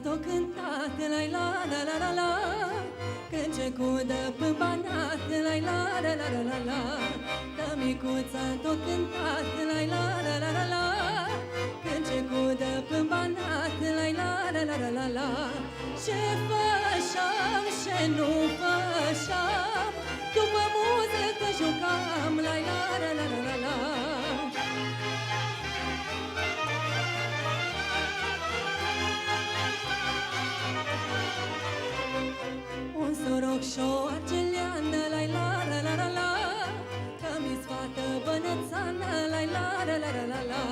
tot cântat, la la la la la la. Când ce cudă pâmbanat, la la la la la la la. Da micuța tot cântat, la la la la la la. Când ce cudă pâmbanat, la la la la la la la. Ce fășam, ce nu fășam, după muzică jucam, la la la la la la la. Un soroc și o argeliană, la la la la la la. Că mi-s fată bănețană, la la la la la la.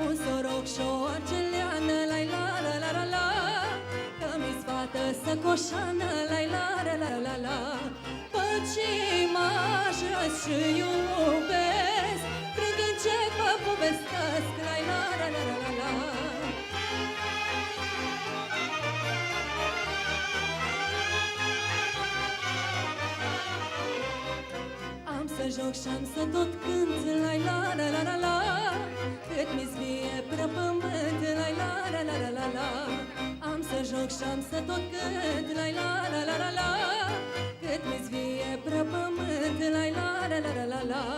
Un soroc și o argeliană, la la la la la la. Că mi-s fată săcoșană, la la la la la la. Păcimaș și iubesc, când încep să povestesc, la la la la la la. Să joc și-am să tot cânt, la la la la la la. Cât mi-s vie prăpământ, la la la la la la la. Am să joc și-am să tot cânt, la la la la la la. Cât mi-s vie prăpământ, la la la la la la.